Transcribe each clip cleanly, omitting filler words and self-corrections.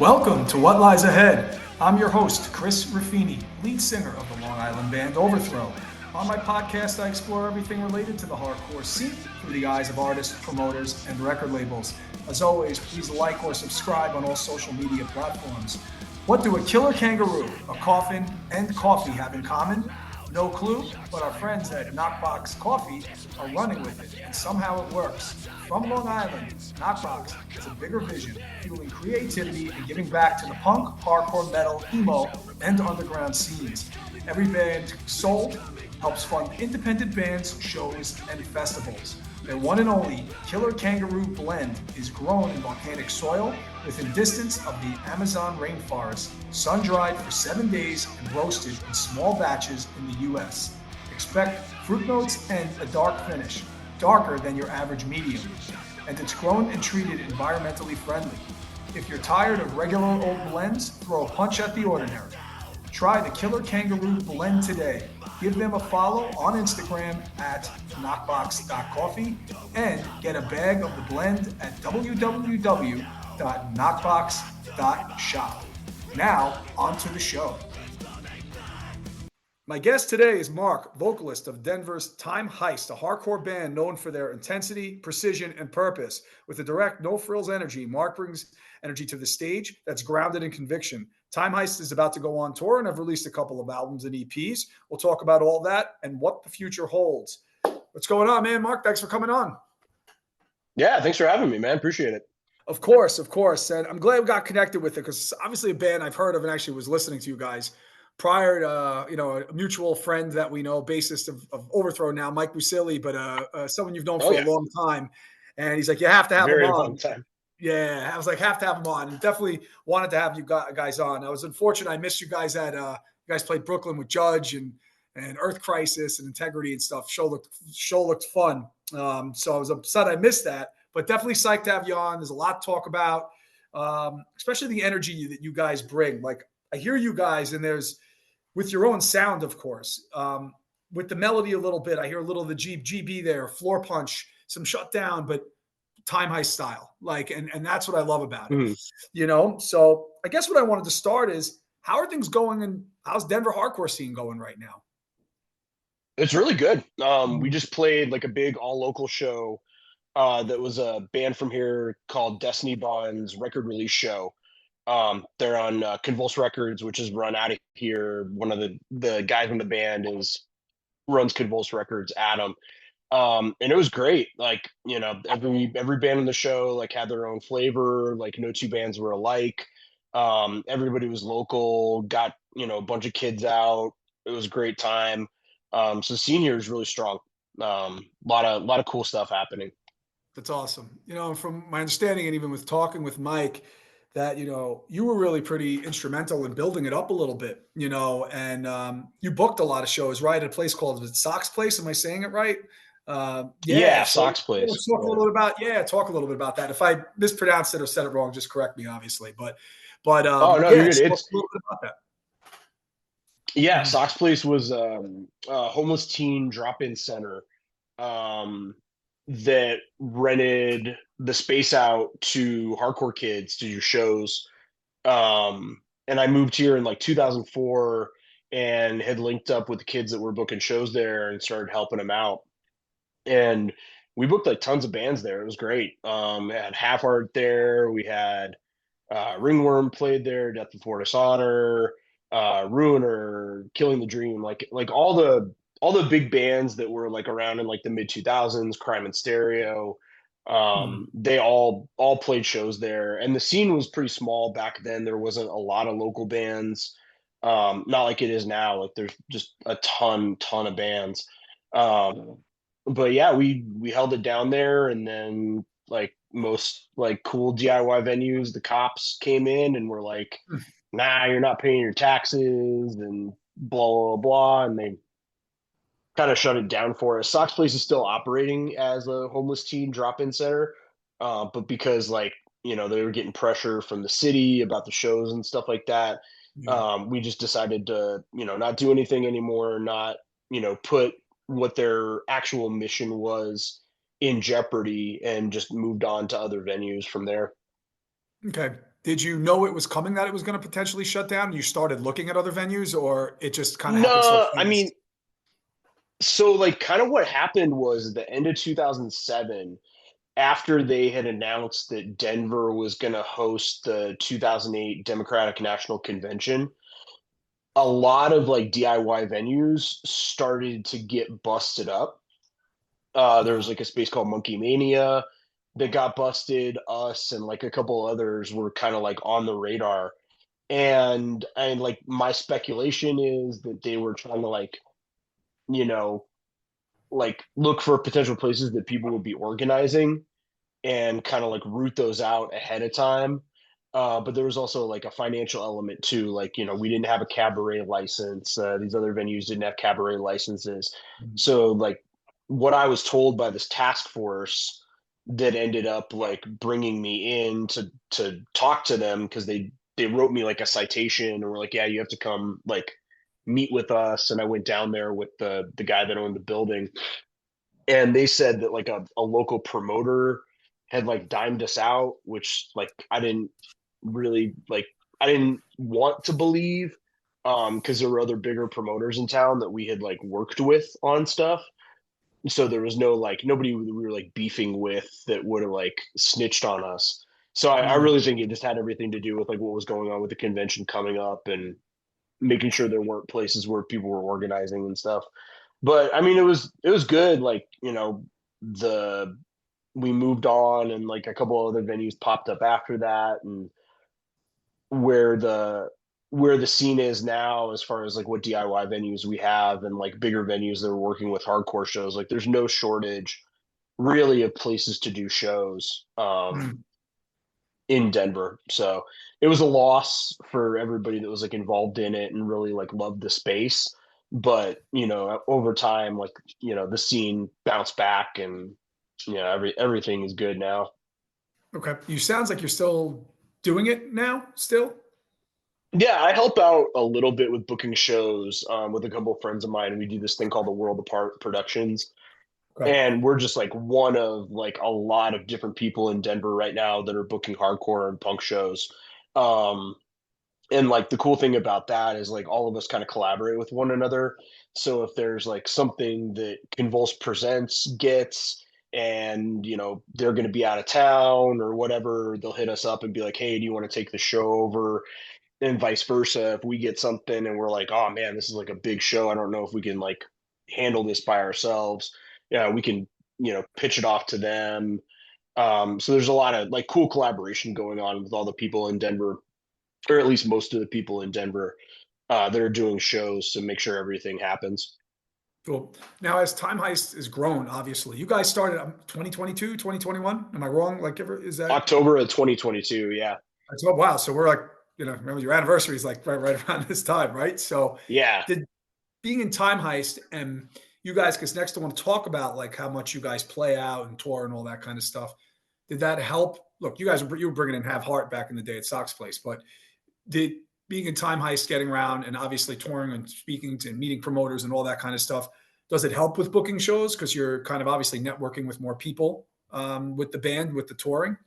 Welcome to What Lies Ahead. I'm your host, Chris Ruffini, lead singer of the Long Island band Overthrow. On my podcast, I explore everything related to the hardcore scene through the eyes of artists, promoters, and record labels. As always, please like or subscribe on all social media platforms. What do a killer kangaroo, a coffin, and coffee have in common? No clue, but our friends at Knockbox Coffee are running with it, and somehow it works. From Long Island, Knockbox has a bigger vision, fueling creativity and giving back to the punk, hardcore, metal, emo, and underground scenes. Every band sold helps fund independent bands, shows, and festivals. Their one and only Killer Kangaroo blend is grown in volcanic soil within distance of the Amazon rainforest, sun-dried for 7 days and roasted in small batches in the U.S. Expect fruit notes and a dark finish, darker than your average medium. And it's grown and treated environmentally friendly. If you're tired of regular old blends, throw a punch at the ordinary. Try the Killer Kangaroo blend today. Give them a follow on Instagram at knockbox.coffee and get a bag of the blend at www.knockbox.shop. Now, on to the show. My guest today is Mark, vocalist of Denver's TimeXHeist, a hardcore band known for their intensity, precision, and purpose. With a direct, no-frills energy, Mark brings energy to the stage that's grounded in conviction. TimeXHeist is about to go on tour and have released a couple of albums and EPs. We'll talk about all that and what the future holds. What's going on, man? Mark, thanks for coming on. Yeah, thanks for having me, man. Appreciate it. Of course. And I'm glad we got connected with it because obviously a band I've heard of and actually was listening to you guys prior to, a mutual friend that we know, bassist of Overthrow now, Mike Busili, but someone you've known for a long time. And he's like, you have to have him on. Long time. Yeah, I was like, have to have him on. And definitely wanted to have you guys on. I was unfortunate. I missed you guys at you guys played Brooklyn with Judge and Earth Crisis and Integrity and stuff. Show looked fun. So I was upset I missed that, but definitely psyched to have you on. There's a lot to talk about, especially the energy that you guys bring. Like I hear you guys, and there's with your own sound, of course, with the melody a little bit. I hear a little of the GB there, floor punch, some shutdown, but TimeXHeist style, and that's what I love about it. So I guess what I wanted to start is, how are things going and how's Denver hardcore scene going right now? It's really good. We just played like a big all local show that was a band from here called Destiny Bond's record release show. They're on Convulse Records, which is run out of here. One of the guys in the band runs Convulse Records, Adam. And it was great. Like, every band on the show like had their own flavor. Like no two bands were alike. Everybody was local, got, a bunch of kids out. It was a great time. So senior is really strong. Lot of cool stuff happening. That's awesome. From my understanding, and even with talking with Mike, that, you were really pretty instrumental in building it up a little bit, and you booked a lot of shows, right? At a place called Sox Place. Am I saying it right? Sox Place. Talk a little bit about that. If I mispronounced it or said it wrong, just correct me, obviously. But oh no, you're good. It's a little bit about that. Yeah, Sox Place was a homeless teen drop-in center that rented the space out to hardcore kids to do shows. And I moved here in like 2004 and had linked up with the kids that were booking shows there and started helping them out. And we booked like tons of bands there. It was great. We had Half Art there. We had Ringworm played there, Death Before Dishonor, Ruiner, Killing the Dream, like all the big bands that were like around in like the mid 2000s, Crime and Stereo. They all played shows there, and the scene was pretty small back then. There wasn't a lot of local bands, not like it is now. Like there's just a ton of bands. But yeah, we held it down there, and then like most like cool DIY venues, the cops came in and were like, nah, you're not paying your taxes and blah, blah, blah. And they kind of shut it down for us. Sox Place is still operating as a homeless teen drop-in center. But because they were getting pressure from the city about the shows and stuff like that, we just decided to, not do anything anymore, not, put what their actual mission was in jeopardy, and just moved on to other venues from there. Okay. Did you know it was coming, that it was going to potentially shut down and you started looking at other venues, or it just kind of happened so No, I mean, fast? so like kind of what happened was at the end of 2007, after they had announced that Denver was going to host the 2008 Democratic National Convention, a lot of like DIY venues started to get busted up. There was like a space called Monkey Mania that got busted. Us and like a couple others were kind of like on the radar. And like my speculation is that they were trying to like, you know, like look for potential places that people would be organizing and kind of like root those out ahead of time. But there was also like a financial element too. Like, we didn't have a cabaret license. These other venues didn't have cabaret licenses. Mhm. So like what I was told by this task force that ended up like bringing me in to talk to them, because they wrote me like a citation and were like, yeah, you have to come like meet with us. And I went down there with the guy that owned the building, and they said that like a local promoter had like dimed us out, which like I didn't really like. I didn't want to believe, because there were other bigger promoters in town that we had like worked with on stuff. So there was no like nobody we were like beefing with that would have like snitched on us. So I Mm. really think it just had everything to do with like what was going on with the convention coming up and making sure there weren't places where people were organizing and stuff. But I mean, it was good. Like, the we moved on, and like a couple other venues popped up after that, and where the where the scene is now, as far as like what DIY venues we have and like bigger venues that are working with hardcore shows, like there's no shortage really of places to do shows Mm. in Denver. So it was a loss for everybody that was like involved in it and really like loved the space. But over time, like the scene bounced back, and everything is good now. Okay. You sounds like you're still doing it now, still? Yeah, I help out a little bit with booking shows with a couple of friends of mine. We do this thing called the World Apart Productions, Okay. and we're just like one of like a lot of different people in Denver right now that are booking hardcore and punk shows. Um, and like the cool thing about that is like all of us kind of collaborate with one another. So if there's like something that Convulse Presents gets, and they're going to be out of town or whatever, they'll hit us up and be like, hey, do you want to take the show over? And vice versa. If we get something and we're like, oh man, this is like a big show, I don't know if we can like handle this by ourselves, yeah, we can pitch it off to them. So there's a lot of like cool collaboration going on with all the people in Denver, or at least most of the people in Denver that are doing shows to make sure everything happens. Cool. Now, as Time Heist has grown, obviously, you guys started 2022, 2021. Am I wrong? Like, ever is that? October of 2022, yeah. Oh, wow. So we're like, remember your anniversary is like right around this time, right? So, Yeah. did being in Time Heist and you guys, because next I want to talk about like how much you guys play out and tour and all that kind of stuff. Did that help? Look, you were bringing in Have Heart back in the day at Sox Place, but did being in Time Heist, getting around, and obviously touring and speaking to meeting promoters and all that kind of stuff, does it help with booking shows because you're kind of obviously networking with more people with the band, with the touring,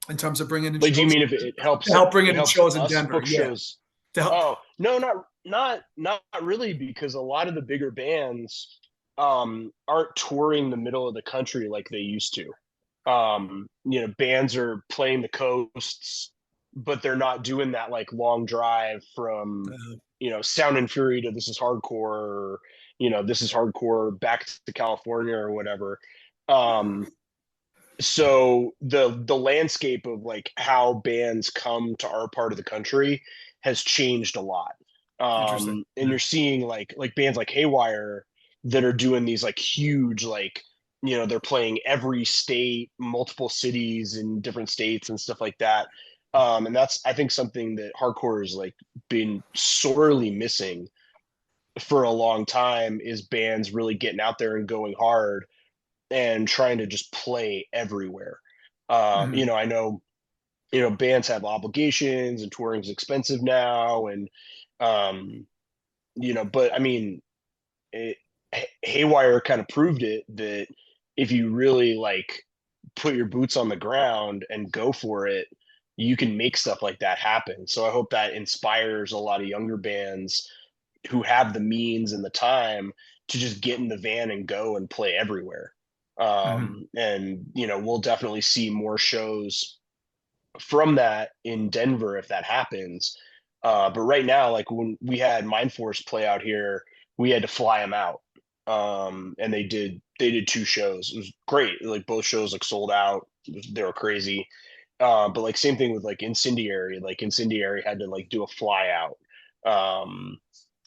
in terms of bringing in Like, do you shows mean if it to helps help bring it in helps shows in us Denver? book Yeah, shows? to help. Oh, no, not really, because a lot of the bigger bands aren't touring the middle of the country like they used to. Bands are playing the coasts, but they're not doing that like long drive from Sound and Fury to This Is Hardcore, or This Is Hardcore back to California or whatever. So the landscape of like how bands come to our part of the country has changed a lot. Interesting. And Yeah. you're seeing like bands like Haywire that are doing these like huge, like they're playing every state, multiple cities in different states and stuff like that. And that's, I think, something that hardcore has like been sorely missing for a long time, is bands really getting out there and going hard and trying to just play everywhere. Mhm. I know, bands have obligations and touring's expensive now. And, um, but I mean, it, Haywire kind of proved it, that if you really like put your boots on the ground and go for it, you can make stuff like that happen. So I hope that inspires a lot of younger bands who have the means and the time to just get in the van and go and play everywhere. Mhm. And we'll definitely see more shows from that in Denver if that happens. But right now, like when we had Mind Force play out here, we had to fly them out. And they did 2 shows. It was great. Like both shows like sold out. They were crazy. But like same thing with like Incendiary. Like Incendiary had to like do a fly out.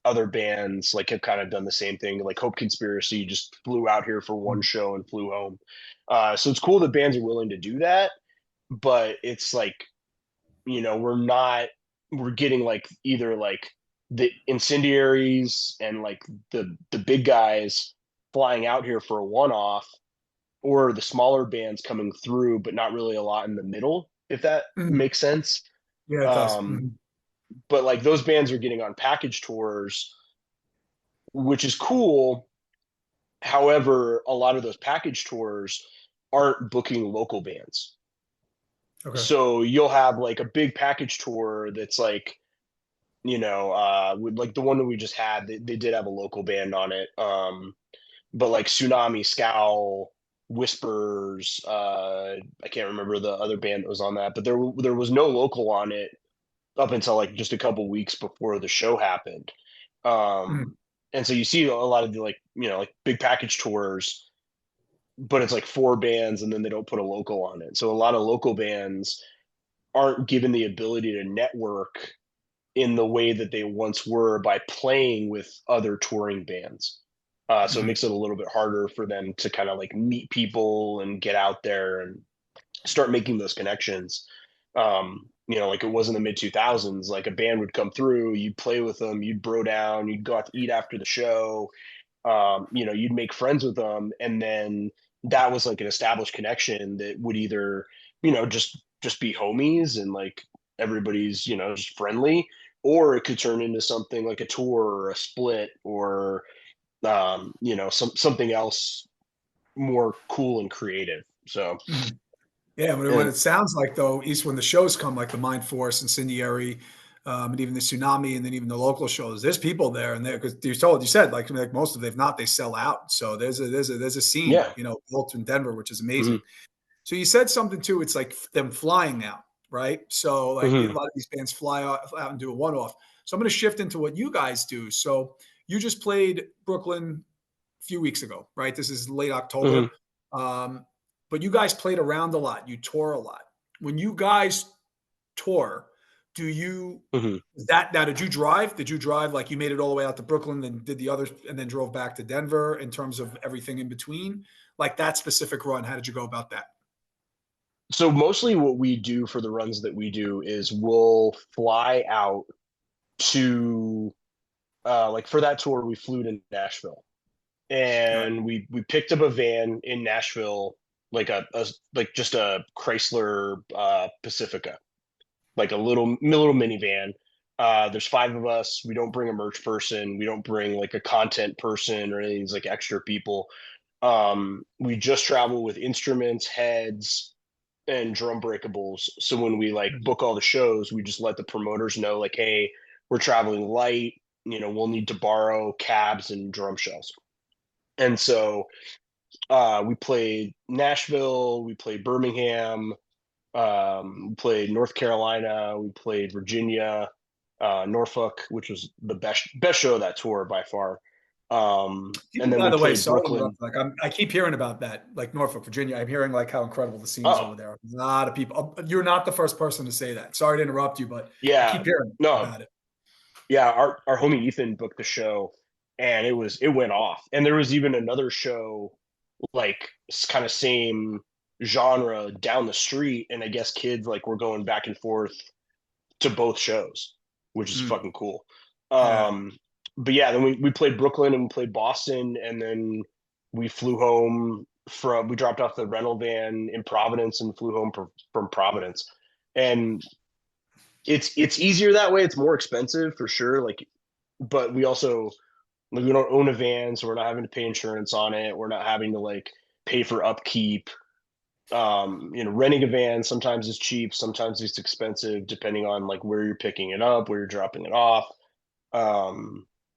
Other bands like have kind of done the same thing. Like Hope Conspiracy just flew out here for one Mhm. show and flew home. So it's cool that bands are willing to do that, but it's like, we're getting like either like the Incendiaries and like the big guys flying out here for a one-off, or the smaller bands coming through but not really a lot in the middle, if that Mhm. makes sense. Yeah, it does. um Mhm. but like those bands are getting on package tours, which is cool. However, a lot of those package tours aren't booking local bands. Okay. So you'll have like a big package tour that's like, with like the one that we just had, they did have a local band on it. But like Tsunami, Scowl, Whispers, I can't remember the other band that was on that, but there was no local on it up until like just a couple weeks before the show happened. Mhm. And so you see a lot of the like, like big package tours, but it's like 4 bands and then they don't put a local on it. So a lot of local bands aren't given the ability to network in the way that they once were by playing with other touring bands. So it Mhm. makes it a little bit harder for them to kind of like meet people and get out there and start making those connections. Like it was in the mid 2000s, like a band would come through, you'd play with them, you'd bro down, you'd go out to eat after the show, you'd make friends with them. And then that was like an established connection that would either, just be homies and like everybody's, just friendly, or it could turn into something like a tour or a split or, something else more cool and creative. So, Mhm. Yeah, when and it sounds like though, at least when the shows come, like the Mind Force, Incendiary, and even the Tsunami, and then even the local shows, there's people there, and there because you said like most of them, if not, they sell out. So there's a scene, yeah. built in Denver, which is amazing. Hmm. So you said something too. It's like them flying now, right? So like a Hmm. lot of these bands fly out and do a one off. So I'm going to shift into what you guys do. So you just played Brooklyn a few weeks ago, right? This is late Hmm. October. Um, but you guys played around a lot. You tour a lot. When you guys tour, do you Hmm. that now did you drive? Did you drive like you made it all the way out to Brooklyn, then did the others and then drove back to Denver in terms of everything in between? Like that specific run, how did you go about that? So mostly what we do for the runs that we do is we'll fly out to like for that tour we flew to Nashville, All right. and we picked up a van in Nashville, like a like just a Chrysler Pacifica, like a little minivan. There's 5 of us. We don't bring a merch person. We don't bring like a content person or any of these like extra people. We just travel with instruments, heads, and drum breakables. So when we like Mhm. book all the shows, we just let the promoters know, like, hey, we're traveling light. We'll need to borrow cabs and drum shells. And so we played Nashville, we played Birmingham, we played North Carolina, we played Virginia, Norfolk, which was the best show of that tour by far. And then By we the way, played sorry to Brooklyn. interrupt. Like I keep hearing about that, like Norfolk, Virginia. I'm hearing like how incredible the scene is Oh, over there. A lot of people. You're not the first person to say that. Sorry to interrupt you, but I yeah, keep hearing no, about it. yeah. Our homie Ethan booked the show, and it went off. And there was even another show like kind of same genre down the street, and I guess kids like were going back and forth to both shows, which is Mm, fucking cool. yeah. Um, but yeah, then we played Brooklyn and we played Boston, and then we flew home we dropped off the rental van in Providence and flew home from Providence. And it's easier that way. It's more expensive for sure. Like, but we also like we don't own a van, so we're not having to pay insurance on it. We're not having to like pay for upkeep. Renting a van sometimes is cheap, sometimes it's expensive, depending on like where you're picking it up, where you're dropping it off.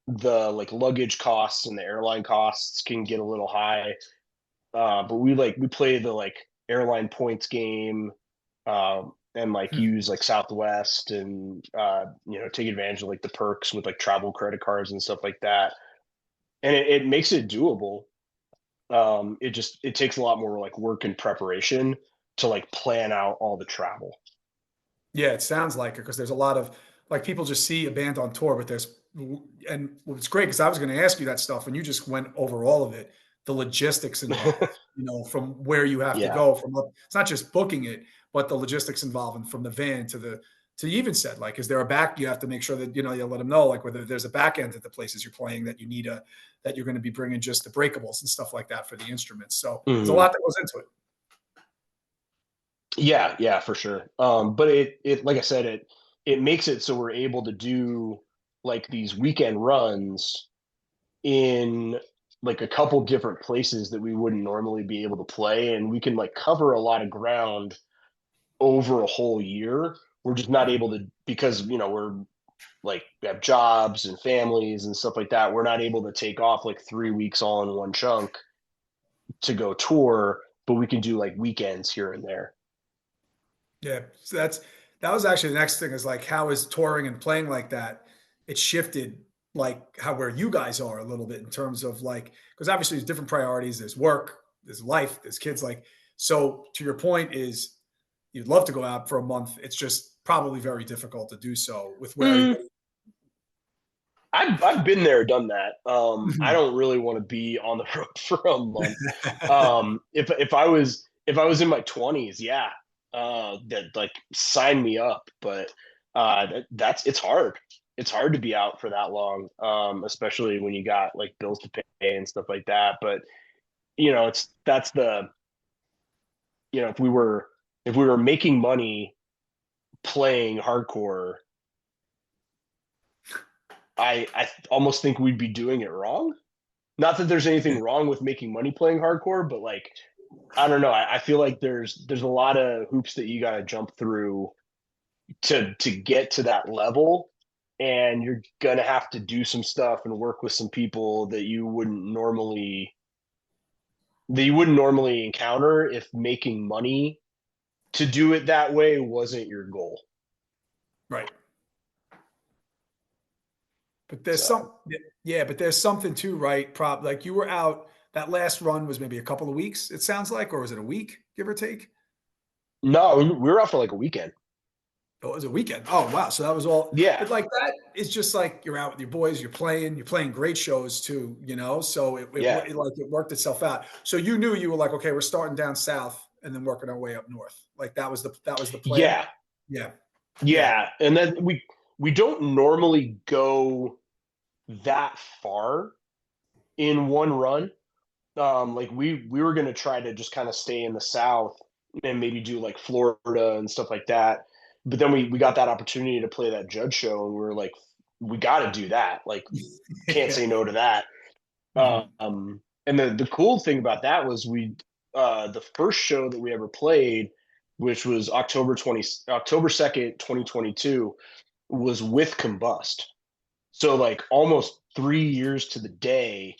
The like luggage costs and the airline costs can get a little high. But we play the like airline points game, and like use like Southwest and take advantage of like the perks with like travel credit cards and stuff like that. And it makes it doable. It takes a lot more like work and preparation to like plan out all the travel. Yeah, it sounds like it because there's a lot of like people just see a band on tour, but and what's great because I was going to ask you that stuff and you just went over all of it, the logistics involved, from where you have to Yeah. go it's not just booking it, but the logistics involved and from the van to you even said like, is there a back? You have to make sure that, you let them know like whether there's a back end at the places you're playing that you need that you're going to be bringing just the breakables and stuff like that for the instruments. So there's a Mhm. lot that goes into it. Yeah, for sure. But it like I said, it makes it so we're able to do like these weekend runs in like a couple different places that we wouldn't normally be able to play, and we can like cover a lot of ground over a whole year. We're just not Right. able to because we're like we have jobs and families and stuff like that. We're not able to take off like 3 weeks all in one chunk to go tour, but we can do like weekends here and there. Yeah, so that was actually the next thing is like how is touring and playing like that? It shifted like how where you guys are a little bit in terms of like because obviously there's different priorities. There's work, there's life, there's kids. Like so, to your point is you'd love to go out for a month. It's just probably very difficult to do so with where Mm, everybody. I've been there, done that. I Mhm. don't really want to be on the road for a month. If I was in my 20s, yeah, that like sign me up. But that's it's hard. It's hard to be out for that long, especially when you got like bills to pay and stuff like that. But it's that's the if we were making money playing hardcore, I almost think we'd be doing it wrong. Not that there's anything wrong with making money playing hardcore, but like I don't know. I feel like there's a lot of hoops that you got to jump through to get to that level, and you're gonna have to do some stuff and work with some people that you wouldn't normally encounter if making money to do it that way wasn't your goal. Right. But there's some, So yeah, but there's something too, right? Like you were out, that last run was maybe a couple of weeks, it sounds like, or was it a week, give or take? no, we were out for like a weekend. Oh, it was a weekend. Oh, wow. So that was all, Yeah, but like that is just like you're out with your boys, you're playing great shows too, So yeah, like it worked itself out. So you knew you were like, okay, we're starting down south and then working our way up north. Like that was the plan. yeah, Yeah. Yeah. yeah. And then we don't normally go that far in one run. Like we were gonna try to just kind of stay in the South and maybe do like Florida and stuff like that. But then we got that opportunity to play that Judge show, and we were like, we got to do that. Like, can't Yeah. say no to that. Mhm. And the cool thing about that was the first show that we ever played, which was October 2nd, 2022, was with Combust. So like almost 3 years to the day,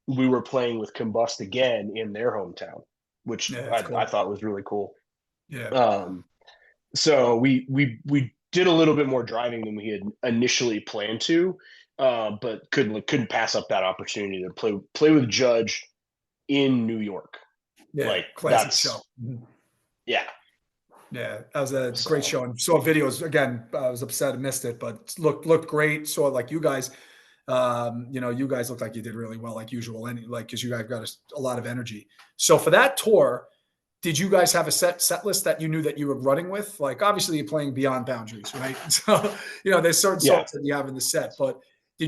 we were playing with Combust again in their hometown, which Yeah, that's I cool. thought was really cool. Yeah. Um, so we did a little bit more driving than we had initially planned to, but couldn't pass up that opportunity to play with Judge in New York. Yeah. Like Classic show. that's Mhm. yeah. Yeah, that was a great So show and saw videos again. I was upset I missed it, but looked great. Saw like you guys, you guys looked like you did really well, like usual, and like because you guys got a lot of energy. So for that tour, did you guys have a set list that you knew that you were running with? Like obviously you're playing Beyond Boundaries, right? So there's certain yeah. songs that you have in the set, but do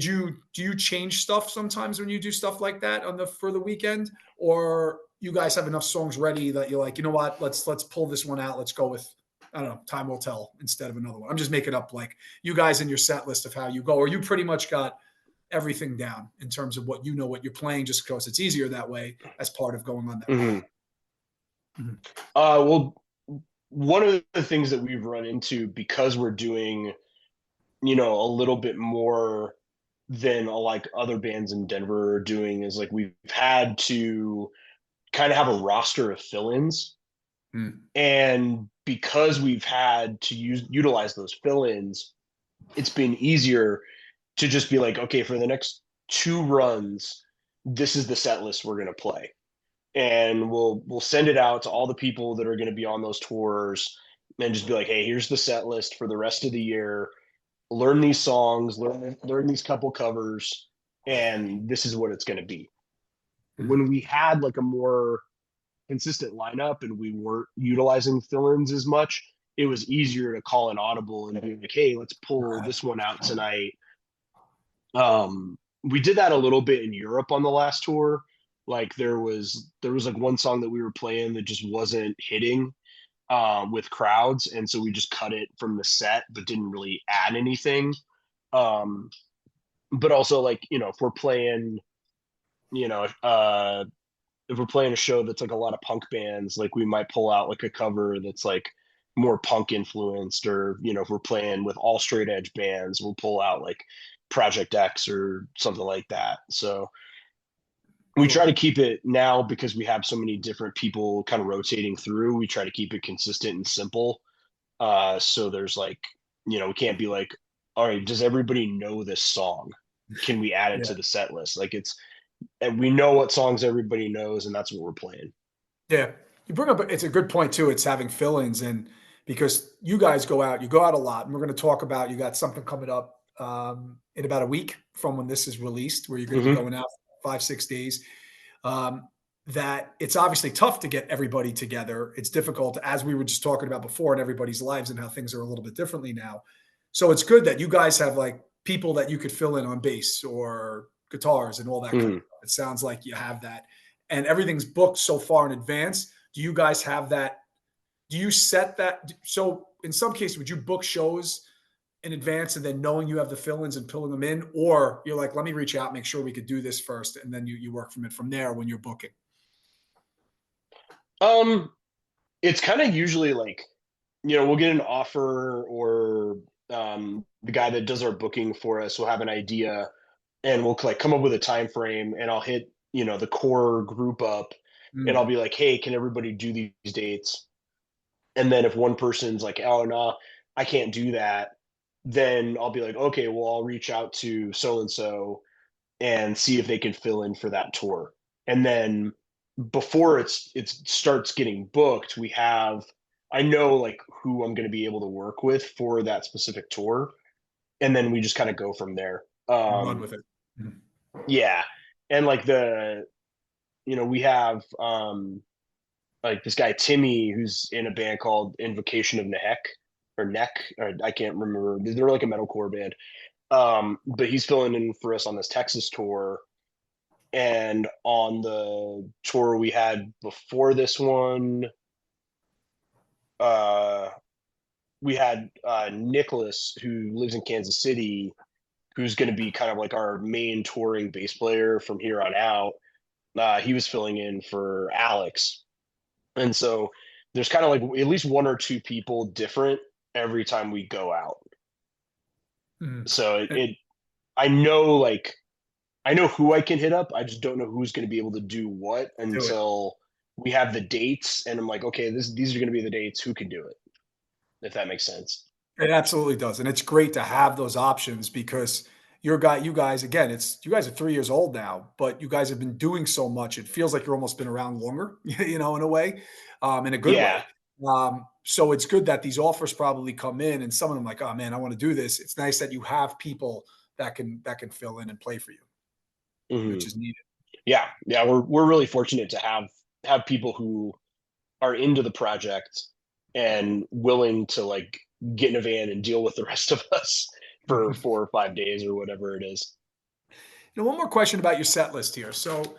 you change stuff sometimes when you do stuff like that for the weekend, or you guys have enough songs ready that you're like, you know what, let's pull this one out, let's go with I don't know, Time Will Tell instead of another one. I'm just making up like you guys in your set list of how you go, or you pretty much got everything down in terms of what what you're playing, just because it's easier that way as part of going on that road. Mhm. Mhm. Well, one of the things that we've run into because we're doing, a little bit more than like other bands in Denver are doing is like we've had to kind of have a roster of fill-ins. Mm. And because we've had to utilize those fill-ins, it's been easier to just be like, okay, for the next two runs, this is the set list we're going to play, and we'll send it out to all the people that are going to be on those tours, and just be like, hey, here's the set list for the rest of the year. Learn these songs, learn these couple covers, and this is what it's going to be. Mhm. When we had like a more consistent lineup and we weren't utilizing fill-ins as much, it was easier to call an audible and be like, hey, let's pull Right. this one out tonight. We did that a little bit in Europe on the last tour. Like there was like one song that we were playing that just wasn't hitting with crowds, and so we just cut it from the set but didn't really add anything. um but also, like, if we're playing, you know if we're playing a show that's like a lot of punk bands, like we might pull out like a cover that's like more punk influenced, or if we're playing with all straight edge bands, we'll pull out like Project X or something like that. So we try to Totally. keep it now, because we have so many different people kind of rotating through. We try to keep it consistent and simple. So there's like, we can't be like, all right, does everybody know this song? Can we add it Yeah. to the set list? Like, and we know what songs everybody knows, and that's what we're playing. Yeah. You bring up, it's a good point too. It's having fill-ins, and because you guys you go out a lot, and we're going to talk about, you got something coming up in about a week from when this is released, where you're going to be Hmm. going out 5, 6 days. Um, that it's obviously tough to get everybody together. It's difficult, as we were just talking about before, in everybody's lives and how things are a little bit differently now. So it's good that you guys have like people that you could fill in on bass or guitars and all that kind of Hmm. stuff. It sounds like you have that, and everything's booked so far in advance. Do you guys have that? Do you set that? So in some cases, would you book shows in advance and then knowing you have the fill-ins and pulling them in, or you're like, let me reach out, make sure we could do this first, and then you work from it from there when you're booking? Um, it's kind of usually like, we'll get an offer, or the guy that does our booking for us will have an idea, and we'll like come up with a time frame, and I'll hit, the core group up, and I'll Mm. be like, hey, can everybody do these dates? And then if one person's like, oh no, I can't do that, then I'll be like, okay, well, I'll reach out to so and so and see if they can fill in for that tour. And then before it starts getting booked, I know like who I'm going to be able to work with for that specific tour, and then we just kind of go from there. Run with it. Mm. Yeah, and like we have like this guy Timmy, who's in a band called Invocation of Nehek, or Neck, or I can't remember. They're like a metalcore band. But he's filling in for us on this Texas tour. And on the tour we had before this one, uh, we had Nicholas, who lives in Kansas City, who's going to be kind of like our main touring bass player from here on out. He was filling in for Alex. And so there's kind of like at least one or two people different every time we go out. Mm. So And I know, like, I know who I can hit up. I just don't know who's going to be able to do what do it. until we have the dates. And I'm like, okay, these are going to be the dates. Who can do it? If that makes sense. It absolutely does, and it's great to have those options because you guys, again, it's you guys are 3 years old now, but you guys have been doing so much. It feels like you're almost been around longer, in a way, in a good Yeah. way. So it's good that these offers probably come in, and some of them like, oh man, I want to do this. It's nice that you have people that can fill in and play for you, Hmm. which is needed. Yeah. Yeah. We're really fortunate to have people who are into the project and willing to like get in a van and deal with the rest of us for 4 or 5 days or whatever it is. One more question about your set list here. So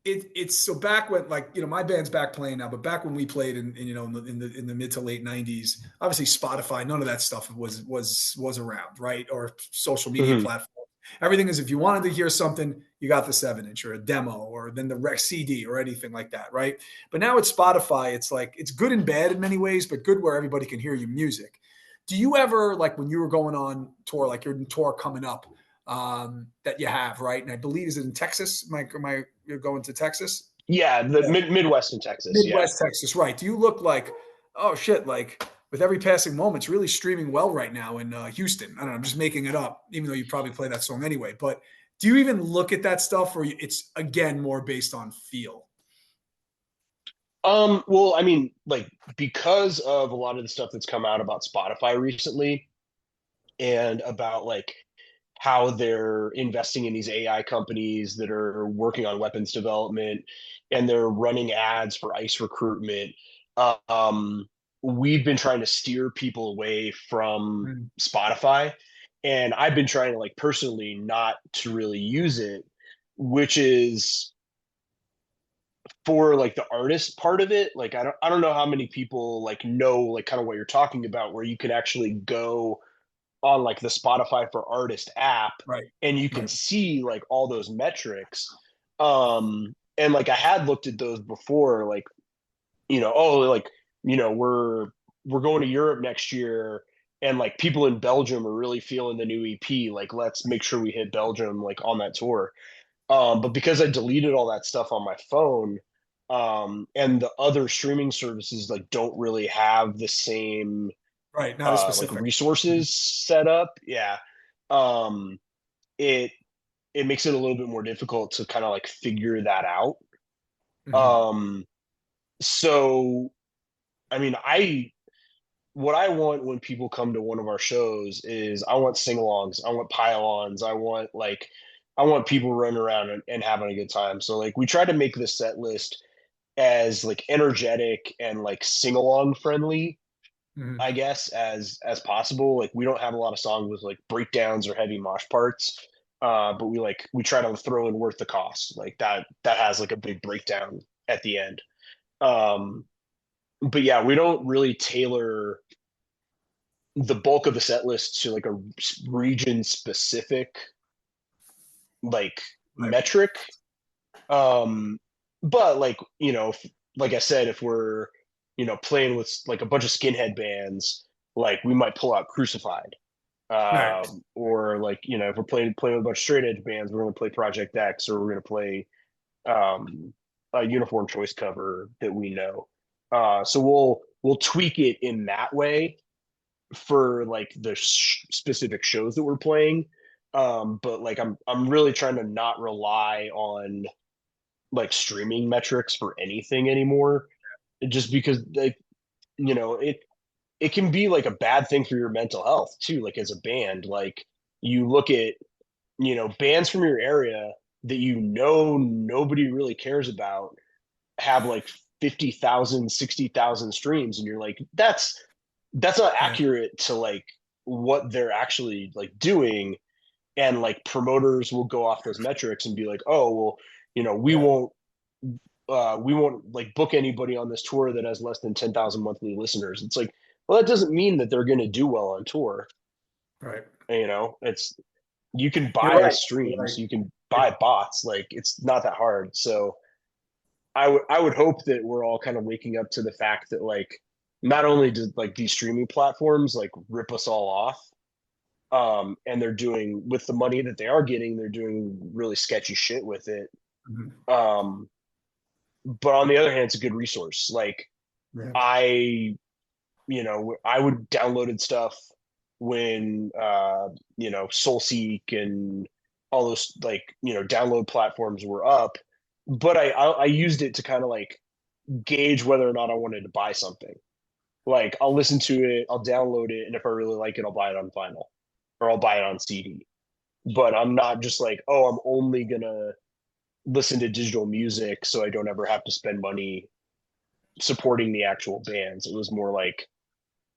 it's so back when, like, my band's back playing now, but back when we played in the mid to late '90s, obviously Spotify, none of that stuff was around, right? Or social media Hmm. platforms. Everything is, if you wanted to hear something, you got the 7-inch or a demo or then the rec CD or anything like that, right? But now with Spotify, it's like it's good and bad in many ways, but good where everybody can hear your music. Do you ever, like when you were going on tour, like your tour coming up, that you have, right? And I believe, is it in Texas? You're going to Texas? Yeah, the Yeah. Midwest in Texas. Yeah. Midwest Texas, right? Do you look like, oh shit, like with every passing moment, it's really streaming well right now in Houston? I don't know, I'm just making it up, even though you probably play that song anyway. But do you even look at that stuff, or it's again more based on feel? Well, I mean, like because of a lot of the stuff that's come out about Spotify recently and about like how they're investing in these AI companies that are working on weapons development and they're running ads for ICE recruitment. Um, we've been trying to steer people away from Mm. Spotify, and I've been trying to like personally not to really use it, which is for like the artist part of it. Like I don't know how many people like know like kind of what you're talking about, where you can actually go on like the Spotify for Artist app Right, and you can right, see like all those metrics. And like I had looked at those before, like, oh, like, we're going to Europe next year and like people in Belgium are really feeling the new EP. Like, let's make sure we hit Belgium like on that tour. But because I deleted all that stuff on my phone, and the other streaming services like don't really have the same right. Not as like specific. Mhm. resources set up, yeah, um it it makes it a little bit more difficult to kind of like figure that out. Mhm. um so I mean, I what I want when people come to one of our shows is I want sing-alongs, I want pile-ons, I want people running around and having a good time. So like we try to make the set list as like energetic and like sing-along friendly, Mhm. I guess, as possible. Like we don't have a lot of songs with like breakdowns or heavy mosh parts. But we try to throw in Worth the Cost. Like that has like a big breakdown at the end. Um, but yeah, we don't really tailor the bulk of the set list to like a region specific like Right. metric. Um, but like, like I said, if we're, playing with like a bunch of skinhead bands, like we might pull out Crucified. Right. Or like, if we're playing with a bunch of straight edge bands, we're going to play Project X, or we're going to play um, a Uniform Choice cover that we know. So we'll tweak it in that way for like the specific shows that we're playing. But like I'm really trying to not rely on like streaming metrics for anything anymore, just because like it can be like a bad thing for your mental health too. Like as a band, like you look at bands from your area that nobody really cares about have like 50,000, 60,000 streams, and you're like, that's not Yeah. accurate to like what they're actually like doing. And like promoters will go off those metrics and be like, oh well, we Yeah. won't like book anybody on this tour that has less than 10,000 monthly listeners. It's like, well, that doesn't mean that they're going to do well on tour. Right. It's you can You're buy right. You're streams, right. you can It, buy bots. Like it's not that hard. So I would hope that we're all kind of waking up to the fact that like not only did like these streaming platforms like rip us all off, and they're doing with the money that they are getting, they're doing really sketchy shit with it. mhm. Um, but on the other hand, it's a good resource. Like Yeah. I, I would downloaded stuff when Soulseek and all those like download platforms were up, but I used it to kind of like gauge whether or not I wanted to buy something. Like I'll listen to it, I'll download it, and if I really like it, I'll buy it on vinyl or I'll buy it on CD. But I'm not just like, oh, I'm only gonna listen to digital music so I don't ever have to spend money supporting the actual bands. It was more like,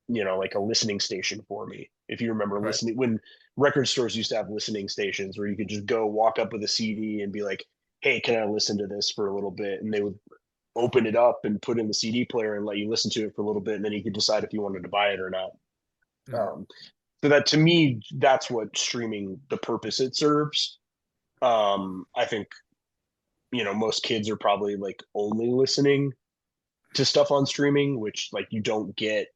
like a listening station for me. If you remember Right. listening when record stores used to have listening stations where you could just go walk up with a CD and be like, hey, can I listen to this for a little bit? And they would open it up and put in the CD player and let you listen to it for a little bit, and then you could decide if you wanted to buy it or not. Mhm. Um, So that, to me, that's what streaming, the purpose it serves. I think, most kids are probably like only listening to stuff on streaming, which like you don't get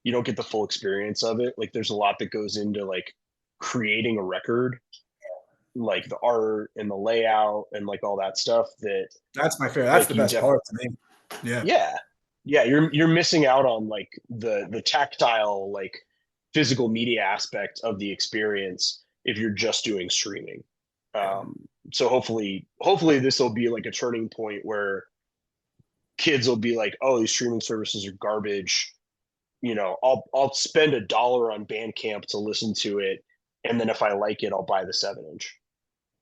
the full experience of it. Like there's a lot that goes into like creating a record, like the art and the layout and like all that stuff that That's my favorite. That's like the best part to me. Yeah. yeah. Yeah, you're missing out on like the tactile, like physical media aspect of the experience if you're just doing streaming. Um, so hopefully this will be like a turning point where kids will be like, oh, these streaming services are garbage. I'll spend $1 on Bandcamp to listen to it, and then if I like it, I'll buy the 7-inch.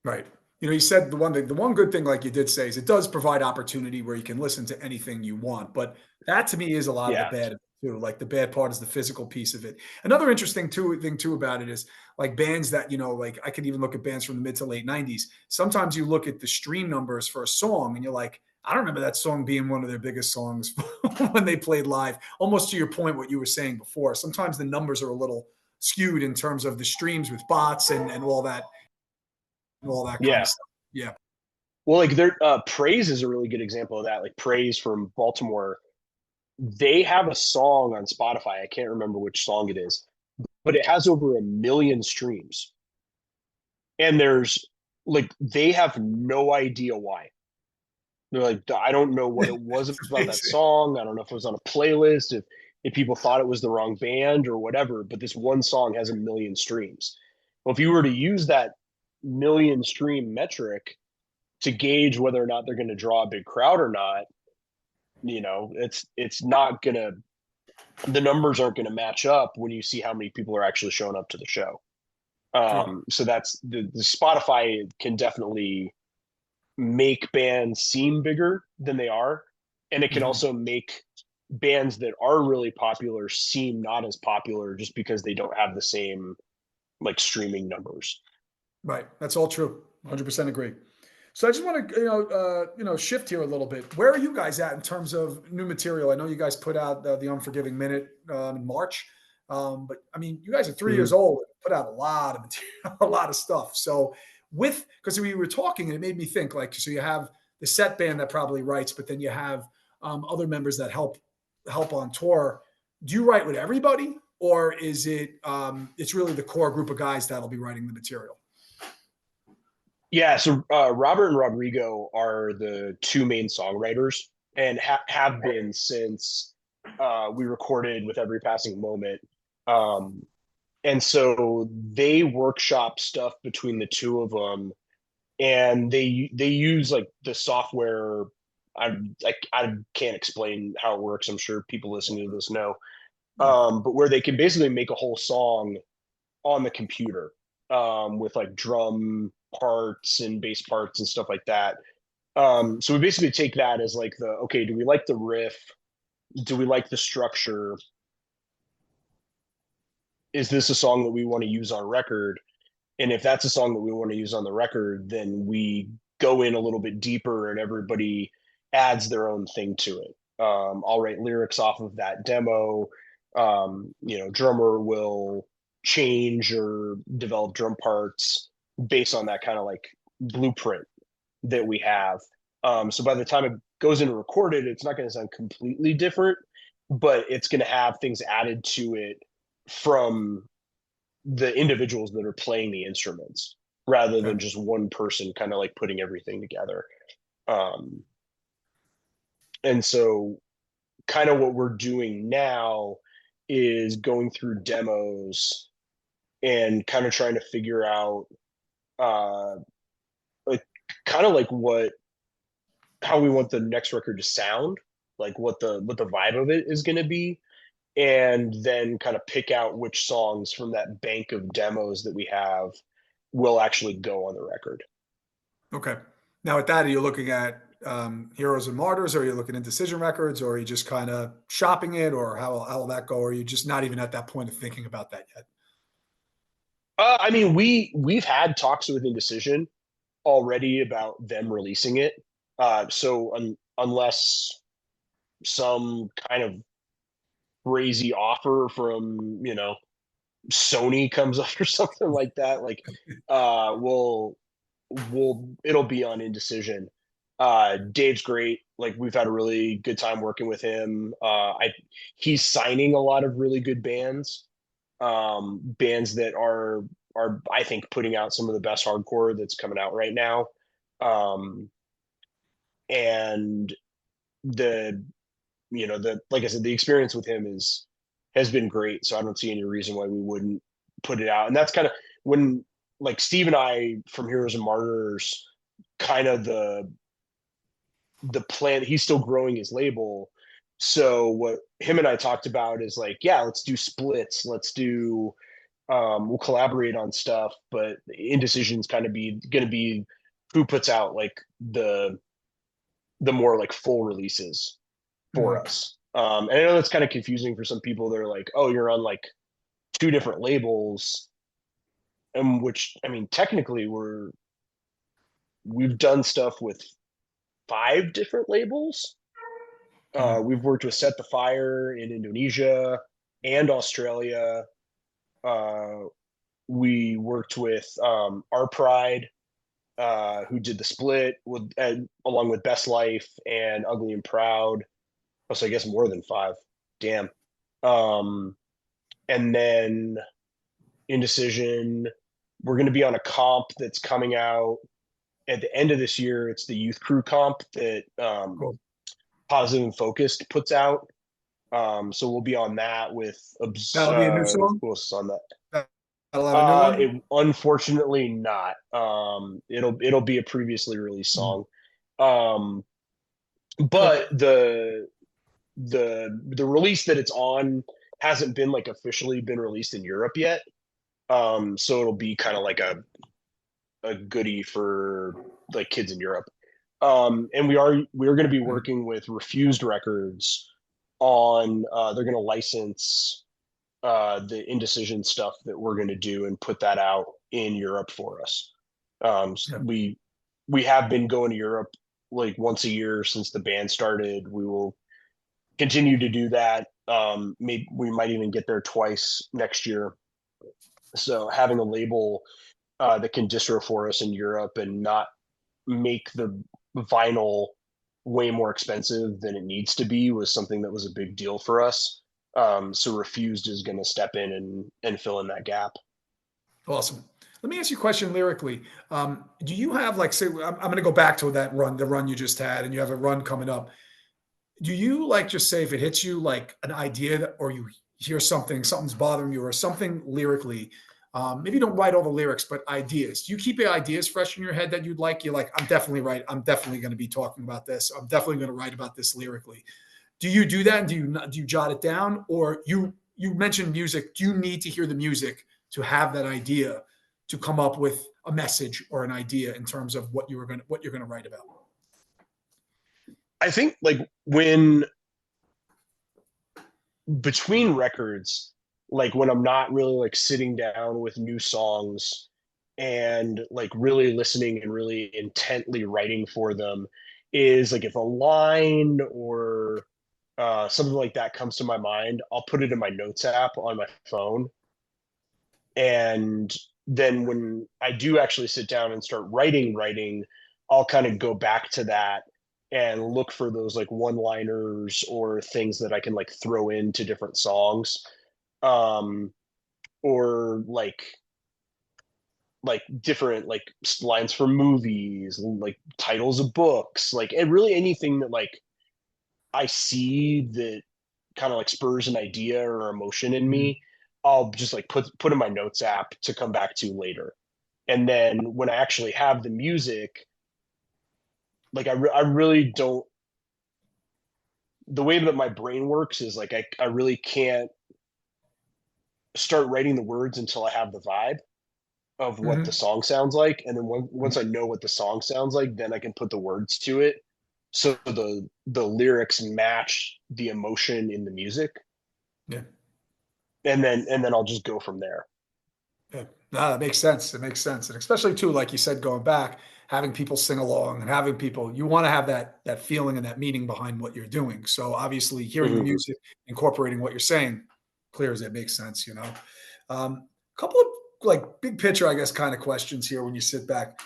Right. You said the one good thing, like you did say, is it does provide opportunity where you can listen to anything you want. But that to me is a lot of the Yeah, bad of it too. Like the bad part is the physical piece of it. Another interesting thing too about it is like bands that, like I could even look at bands from the mid to late 90s. Sometimes you look at the stream numbers for a song and you're like, I don't remember that song being one of their biggest songs when they played live. Almost to your point, what you were saying before. Sometimes the numbers are a little skewed in terms of the streams with bots and all that kind yeah. of stuff. Yeah. Well, like their Praise is a really good example of that. Like Praise from Baltimore, they have a song on Spotify. I can't remember which song it is, but it has over 1 million streams. And there's like they have no idea why. They're like, I don't know what it was It's about that amazing. song. I don't know if it was on a playlist, if people thought it was the wrong band or whatever, but this one song has 1 million streams. Well, if you were to use that million stream metric to gauge whether or not they're going to draw a big crowd or not, it's not gonna the numbers aren't gonna match up when you see how many people are actually showing up to the show. Sure. So that's the Spotify can definitely make bands seem bigger than they are, and it can Mhm. also make bands that are really popular seem not as popular just because they don't have the same like streaming numbers. Right. That's all true. 100% agree. So I just want to, shift here a little bit. Where are you guys at in terms of new material? I know you guys put out the Unforgiving Minute in March, but I mean, you guys are 3 years Mhm. old, and put out a lot of material, a lot of stuff. So because we were talking, and it made me think, like, so you have the set band that probably writes, but then you have other members that help on tour. Do you write with everybody, or is it it's really the core group of guys that'll be writing the material? Yeah, so Robert and Rodrigo are the two main songwriters and have been since we recorded With Every Passing Moment. Um, and so they workshop stuff between the two of them, and they use like the software. I can't explain how it works. I'm sure people listening to this know, Yeah. but where they can basically make a whole song on the computer, with like drum parts and bass parts and stuff like that. So we basically take that as like okay, do we like the riff? Do we like the structure? Is this a song that we want to use on record? And if that's a song that we want to use on the record, then we go in a little bit deeper and everybody adds their own thing to it. I'll write lyrics off of that demo. Drummer will change or develop drum parts based on that kind of like blueprint that we have. So by the time it goes into recorded, it's not going to sound completely different, but it's going to have things added to it from the individuals that are playing the instruments rather Okay. than just one person kind of like putting everything together. Um, and so kind of what we're doing now is going through demos and kind of trying to figure out uh like kind of like how we want the next record to sound, like what the vibe of it is going to be, and then kind of pick out which songs from that bank of demos that we have will actually go on the record. Okay. Now, at that, are you looking at Heroes and Martyrs, or are you looking at Decision Records, or are you just kind of shopping it, or how will that go? Or are you just not even at that point of thinking about that yet? I mean, we've had talks with Indecision already about them releasing it. So unless some kind of crazy offer from Sony comes up or something like that, like it'll be on Indecision. Dave's great. Like we've had a really good time working with him. He's signing a lot of really good bands, bands that are I think putting out some of the best hardcore that's coming out right now. And the like I said, the experience with him has been great. So I don't see any reason why we wouldn't put it out. And that's kind of when like Steve and I from Heroes and Martyrs, kind of the plan. He's still growing his label. So what him and I talked about is like, yeah, let's do splits. Let's do we'll collaborate on stuff, but Indecision's kind of going to be who puts out like the more like full releases for us. And I know that's kind of confusing for some people. They're like, oh, you're on like 2 different labels. And which, I mean, technically we've done stuff with 5 different labels. We've worked with Set the Fire in Indonesia and Australia. We worked with Our Pride, who did the split with along with Best Life and Ugly and Proud. So I guess more than 5. Damn. And then Indecision, we're going to be on a comp that's coming out at the end of this year. It's the Youth Crew comp that Cool. Positive and Focused puts out. So we'll be on that with That'll be a new song? who else is on that? That'll have a new one? Unfortunately not. It'll be a previously released song. But the release that it's on hasn't been like officially been released in Europe yet. So it'll be kind of like a goodie for like kids in Europe. And we're going to be working with Refused Records on they're going to license the Indecision stuff that we're going to do and put that out in Europe for us. We have been going to Europe like once a year since the band started. We will continue to do that. Maybe we might even get there twice next year. So having a label that can distro for us in Europe and not make the vinyl way more expensive than it needs to be was something that was a big deal for us. So Refused is going to step in and fill in that gap. Awesome. Let me ask you a question lyrically. Do you have like, say, I'm going to go back to the run you just had, and you have a run coming up. Do you like just say if it hits you like an idea that, or you hear something's bothering you or something lyrically, maybe you don't write all the lyrics, but ideas. Do you keep your ideas fresh in your head that you'd like? You're like, I'm definitely right. I'm definitely going to be talking about this. I'm definitely going to write about this lyrically. Do you do that? And do you jot it down? Or you mentioned music. Do you need to hear the music to have that idea to come up with a message or an idea in terms of what you're going to write about? I think like when between records, like when I'm not really like sitting down with new songs and like really listening and really intently writing for them, is like if a line or something like that comes to my mind, I'll put it in my notes app on my phone. And then when I do actually sit down and start writing, I'll kind of go back to that and look for those like one-liners or things that I can like throw into different songs. Or like different like lines from movies, like titles of books, like and really anything that like I see that kind of like spurs an idea or emotion in me, I'll just like put in my notes app to come back to later. And then when I actually have the music, like I really don't, the way that my brain works is like I really can't start writing the words until I have the vibe of what the song sounds like. And then once I know what the song sounds like, then I can put the words to it. So the lyrics match the emotion in the music. Yeah. And then I'll just go from there. Yeah. No, that makes sense. It makes sense. And especially too, like you said, going back, having people sing along and having people, you want to have that feeling and that meaning behind what you're doing. So obviously hearing the music, incorporating what you're saying, clear as it makes sense, you know? Couple of like big picture, I guess, kind of questions here when you sit back.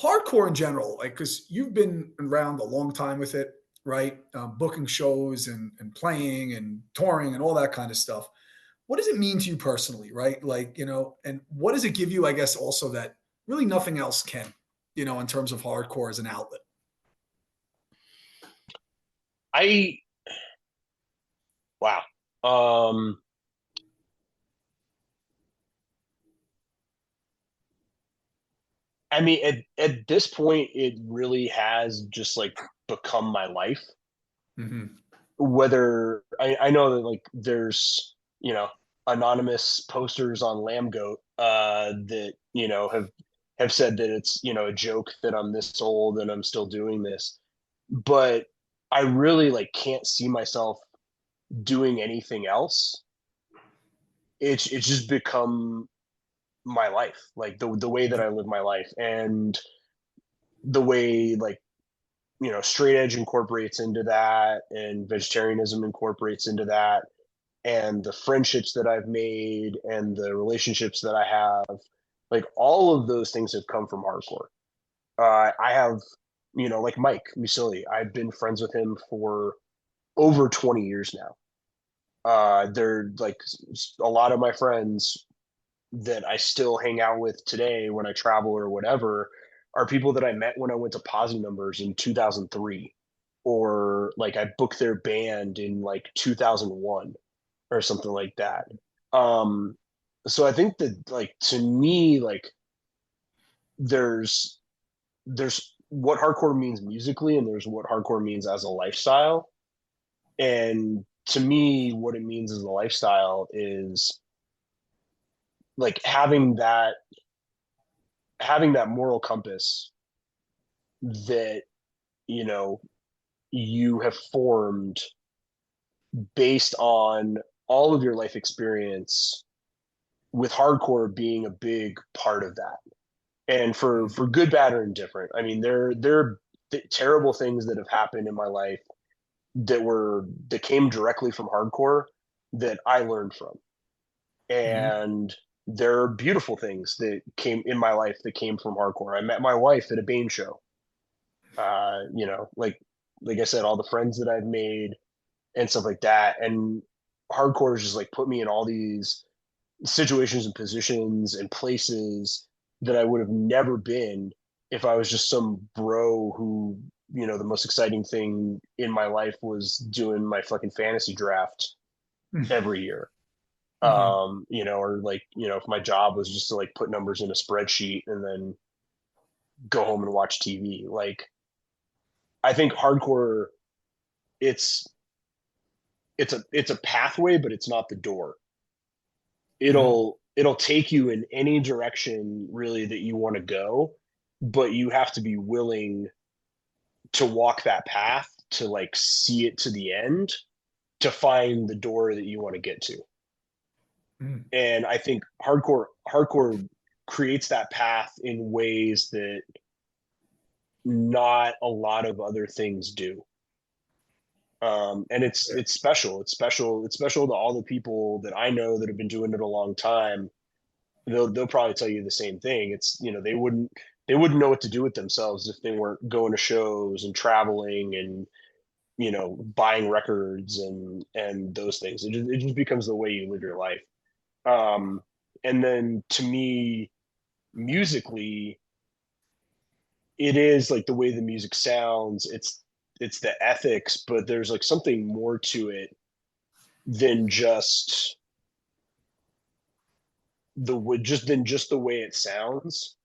Hardcore in general, like because you've been around a long time with it, right? Booking shows and playing and touring and all that kind of stuff. What does it mean to you personally, right? Like, and what does it give you, I guess, also that really nothing else can, in terms of hardcore as an outlet? Wow. I mean, at this point, it really has just like become my life. Mm-hmm. Whether I know that like there's, anonymous posters on Lamb Goat that, have said that it's, a joke that I'm this old and I'm still doing this. But I really like can't see myself doing anything else. It's just become my life, like the way that I live my life, and the way like straight edge incorporates into that, and vegetarianism incorporates into that, and the friendships that I've made and the relationships that I have, like all of those things have come from hardcore. I have, like Mike Musili, I've been friends with him for over 20 years now. They're like a lot of my friends that I still hang out with today when I travel or whatever are people that I met when I went to Posse Numbers in 2003, or like I booked their band in like 2001 or something like that. So I think that like to me, like there's what hardcore means musically, and there's what hardcore means as a lifestyle. And to me, what it means as a lifestyle is like having that moral compass that you have formed based on all of your life experience, with hardcore being a big part of that. And for good, bad, or indifferent, I mean, there are terrible things that have happened in my life that came directly from hardcore that I learned from. And there are beautiful things that came in my life that came from hardcore. I met my wife at a Bane show. Like I said, all the friends that I've made and stuff like that. And hardcore has just like put me in all these situations and positions and places that I would have never been if I was just some bro who, the most exciting thing in my life was doing my fucking fantasy draft every year. Or like, if my job was just to like put numbers in a spreadsheet and then go home and watch TV. Like, I think hardcore, it's a pathway, but it's not the door. It'll take you in any direction really that you want to go, but you have to be willing to walk that path to like see it to the end, to find the door that you want to get to. And I think hardcore creates that path in ways that not a lot of other things do. And it's special. It's special to all the people that I know that have been doing it a long time. They'll probably tell you the same thing. It's, they wouldn't know what to do with themselves if they weren't going to shows and traveling and, buying records and those things. It just becomes the way you live your life. And then to me, musically, it is like the way the music sounds. It's the ethics, but there's like something more to it than just the way it sounds.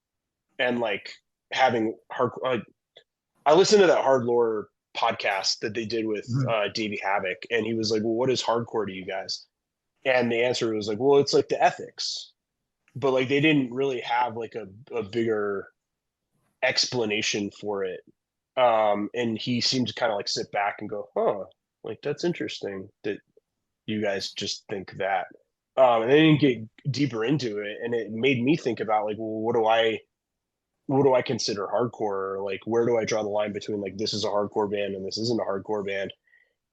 And like having hard, like I listened to that Hard Lore podcast that they did with Davey Havoc, and he was like, well, what is hardcore to you guys? And the answer was like, well, it's like the ethics. But like they didn't really have like a bigger explanation for it. And he seemed to kind of like sit back and go, huh, like that's interesting that you guys just think that. And they didn't get deeper into it, and it made me think about like, well, what do I consider hardcore? Like, where do I draw the line between like this is a hardcore band and this isn't a hardcore band?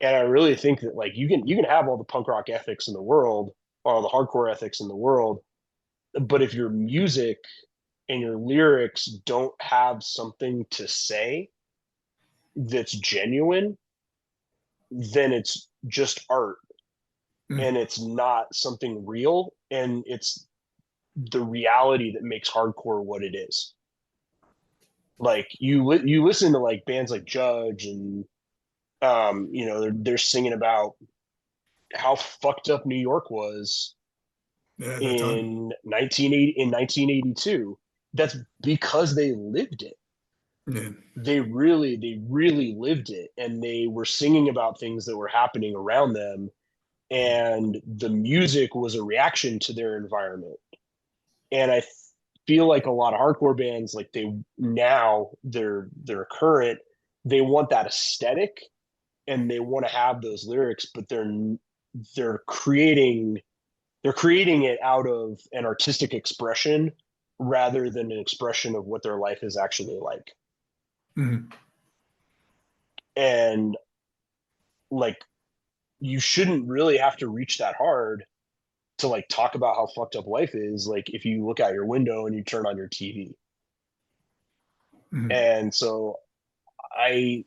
And I really think that like you can have all the punk rock ethics in the world, all the hardcore ethics in the world. But if your music and your lyrics don't have something to say that's genuine, then it's just art and it's not something real. And it's the reality that makes hardcore what it is. Like you listen to like bands like Judge and they're singing about how fucked up New York was in 1982. That's because they lived it. Yeah. They really lived it, and they were singing about things that were happening around them, and the music was a reaction to their environment. And I feel like a lot of hardcore bands, like they're current, they want that aesthetic and they want to have those lyrics, but they're creating it out of an artistic expression rather than an expression of what their life is actually like. Mm-hmm. And like, you shouldn't really have to reach that hard to like talk about how fucked up life is. Like if you look out your window and you turn on your TV. Mm-hmm. And so I've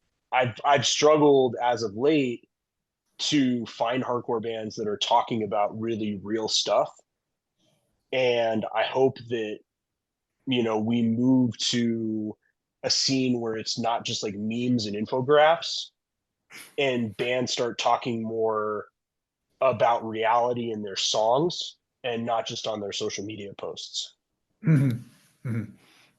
struggled as of late to find hardcore bands that are talking about really real stuff. And I hope that, we move to a scene where it's not just like memes and infographics, and bands start talking more about reality in their songs and not just on their social media posts. Mm-hmm. Mm-hmm.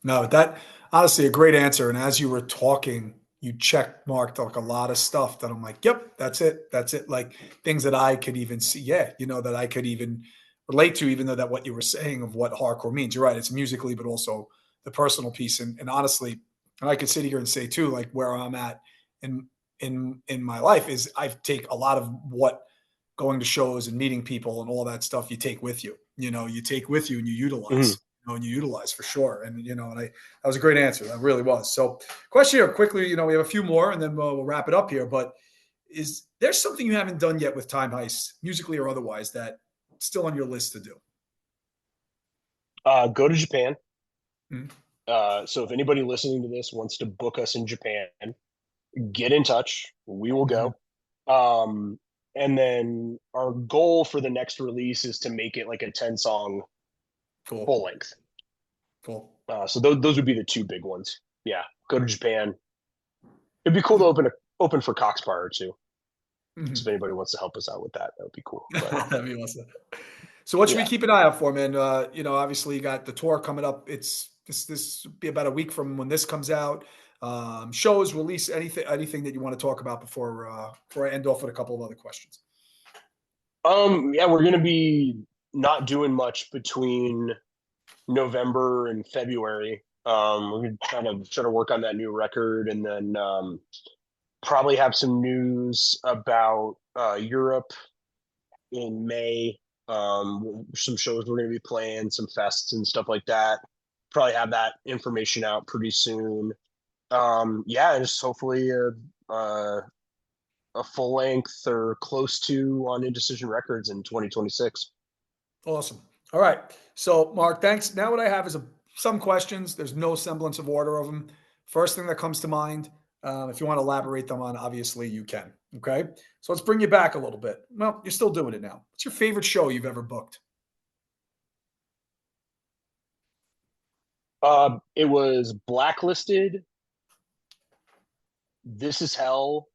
No, that honestly a great answer. And as you were talking, you check marked like a lot of stuff that I'm like, yep, that's it. That's it. Like things that I could even see. Yeah. That I could even relate to, even though that what you were saying of what hardcore means. You're right. It's musically, but also the personal piece. And honestly, and I could sit here and say too, like where I'm at in my life is I take a lot of what going to shows and meeting people and all that stuff you take with you. You take with you and you utilize. And you utilize for sure. And that was a great answer. That really was. So, question here quickly. We have a few more, and then we'll wrap it up here. But is there something you haven't done yet with Time Heist, musically or otherwise, that still on your list to do? Go to Japan. Mm-hmm. So if anybody listening to this wants to book us in Japan, get in touch. We will go. And then our goal for the next release is to make it like a 10-song full length. Cool. So those would be the two big ones. Yeah, go to Japan. It'd be cool to open for Coxfire too. Mm-hmm. So if anybody wants to help us out with that, that would be cool. That'd be awesome. So what should we keep an eye out for, man? Obviously you got the tour coming up. It's this will be about a week from when this comes out. Shows, release, anything that you want to talk about before I end off with a couple of other questions. Yeah, we're gonna be not doing much between November and February. We're trying to work on that new record, and then probably have some news about Europe in May. Some shows we're going to be playing, some fests and stuff like that. Probably have that information out pretty soon. Just hopefully a full length or close to on Indecision Records in 2026. Awesome. All right. So Mark, thanks. Now what I have is some questions. There's no semblance of order of them. First thing that comes to mind, if you want to elaborate them on, obviously you can. Okay. So let's bring you back a little bit. Well, you're still doing it now. What's your favorite show you've ever booked? It was Blacklisted, This Is Hell,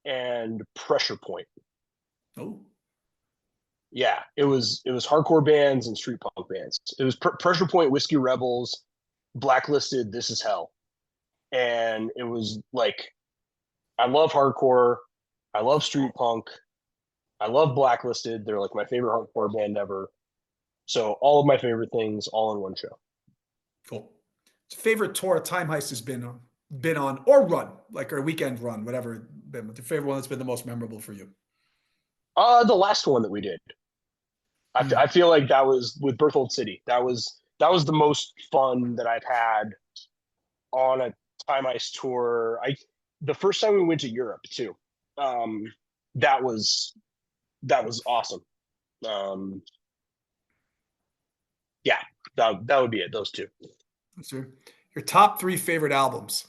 and Pressure Point. Oh. Yeah, it was hardcore bands and street punk bands. It was Pressure Point, Whiskey Rebels, Blacklisted, This Is Hell. And it was like, I love hardcore, I love street punk, I love Blacklisted. They're like my favorite hardcore band ever. So all of my favorite things all in one show. Cool. Favorite tour Time Heist has been on or run, like our weekend run, whatever been. The favorite one that's been the most memorable for you? The last one that we did. I feel like that was with Berthold City. That was the most fun that I've had on a Time Heist tour. The first time we went to Europe too. That was awesome. Yeah, that would be it. Those two. So your top 3 favorite albums.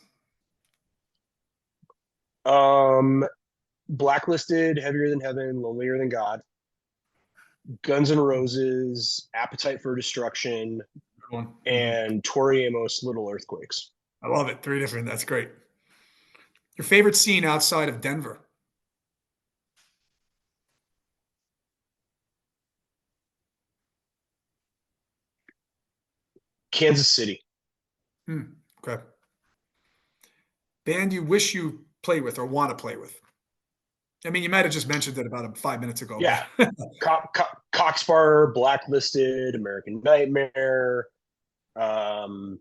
Blacklisted, Heavier Than Heaven, Lonelier Than God, Guns N' Roses, Appetite for Destruction, Good one. and Tori Amos, Little Earthquakes. I love it. 3 different. That's great. Your favorite scene outside of Denver. Kansas City. Okay. Band you wish you played with or want to play with. I mean, you might have just mentioned it about 5 minutes ago. Yeah. But Coxbar, Blacklisted, American Nightmare. I'm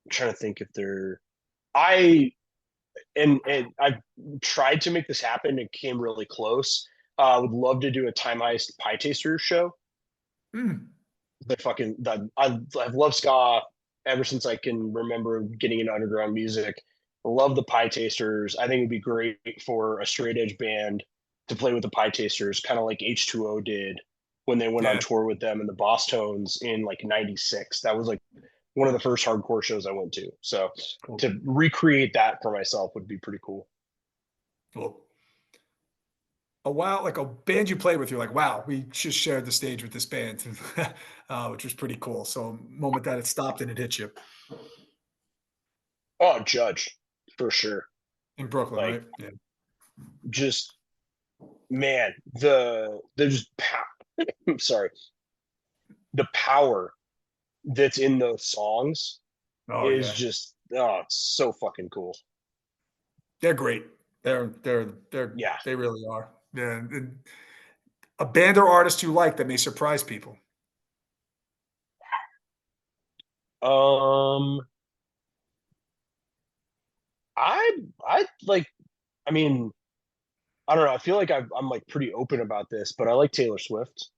trying to think if they're and I've tried to make this happen. It came really close. Would love to do a Time Heist Pie Taster show. I've loved ska ever since I can remember getting into underground music. I love the Pie Tasters. I think it'd be great for a straight edge band to play with the Pie Tasters, kind of like H2O did when they went on tour with them and the Boss Tones in like '96. That was like one of the first hardcore shows I went to. So to recreate that for myself would be pretty cool. Cool. Like a band you played with, you're like, wow, we just shared the stage with this band, which was pretty cool. So moment that it stopped and it hit you. Oh, Judge, for sure. In Brooklyn, Like, right? Yeah. Just, man, there's I'm sorry. The power that's in those songs is just, it's so fucking cool. They're great. They're Yeah. They really are. Yeah. And a band or artist you like that may surprise people. I like, I mean, I don't know. I feel like I'm like pretty open about this, but I like Taylor Swift.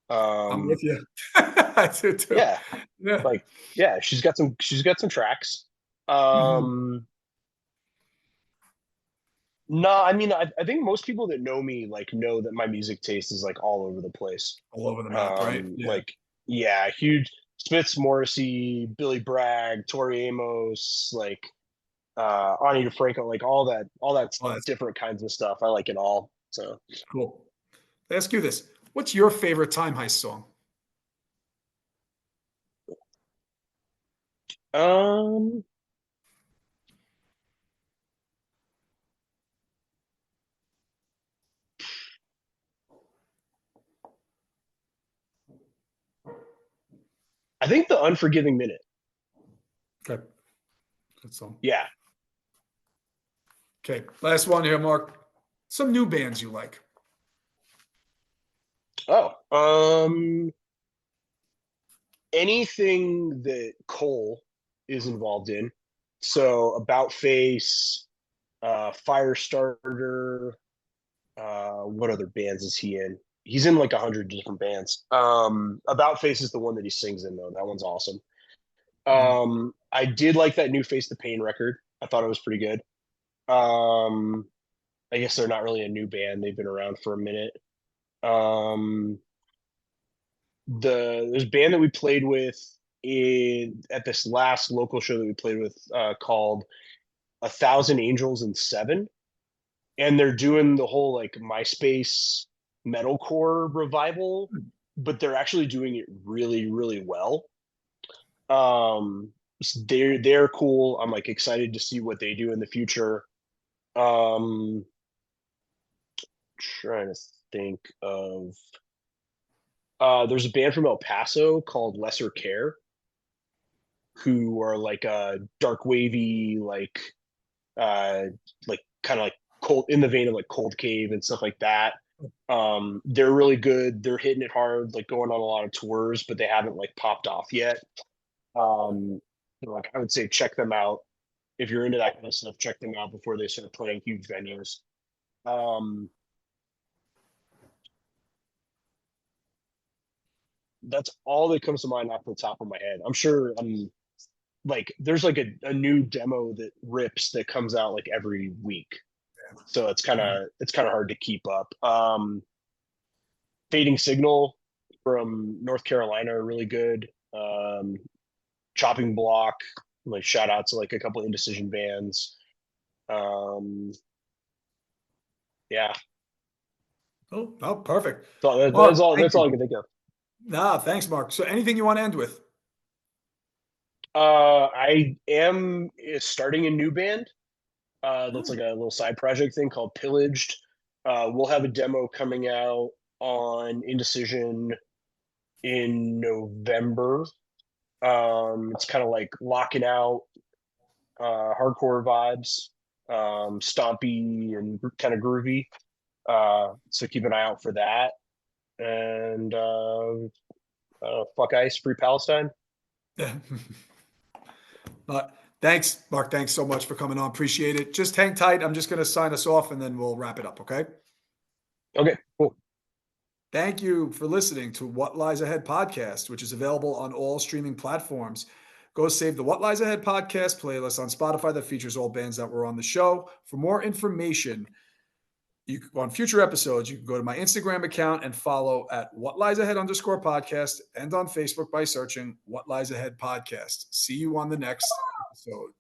I'm with you. I do too. Yeah. Yeah. Like, yeah, she's got some tracks. No, I mean, I think most people that know me like know that my music taste is like all over the place. All over the map, right? Yeah. Like, yeah, huge Smiths, Morrissey, Billy Bragg, Tori Amos, like Ani DeFranco, like all that that's different kinds of stuff. I like it all. So cool. Let me ask you this. What's your favorite Time Heist song? I think The Unforgiving Minute. Okay. Good song. Yeah. Okay. Last one here, Mark. Some new bands you like. Anything that Cole is involved in. So About Face, Firestarter, what other bands is he in? He's in like 100 different bands. About Face is the one that he sings in though. That one's awesome. I did like that new Face the Pain record. I thought it was pretty good. I guess they're not really a new band. They've been around for a minute. There's a band that we played with at this last local show that we played with called 1,000 Angels and Seven, and they're doing the whole like MySpace metalcore revival, but they're actually doing it really, really well. They're cool. I'm like excited to see what they do in the future. Trying to think of there's a band from El Paso called Lesser Care who are like a dark wavy like kind of like cold in the vein of like Cold Cave and stuff like that. They're really good. They're hitting it hard, like going on a lot of tours, but they haven't like popped off yet. Like I would say check them out if you're into that kind of stuff. Check them out before they start playing huge venues. That's all that comes to mind off the top of my head. I'm sure like there's like a new demo that rips that comes out like every week. So it's kind of hard to keep up. Fading Signal from North Carolina are really good. Chopping Block, like shout out to like a couple Indecision bands. Yeah. Oh, perfect. So Mark, that's all thank you. I can think of. Nah, thanks, Mark. So anything you want to end with? I am starting a new band. That's like a little side project thing called Pillaged. We'll have a demo coming out on Indecision in November. It's kind of like locking out hardcore vibes, stompy and kind of groovy. So keep an eye out for that. And fuck ice, free Palestine. But thanks, Mark. Thanks so much for coming on. Appreciate it. Just hang tight. I'm just going to sign us off and then we'll wrap it up. Okay. Okay, cool. Thank you for listening to What Lies Ahead podcast, which is available on all streaming platforms. Go save the What Lies Ahead podcast playlist on Spotify that features all bands that were on the show. For more information on future episodes, you can go to my Instagram account and follow at What Lies Ahead _podcast and on Facebook by searching What Lies Ahead podcast. See you on the next episode.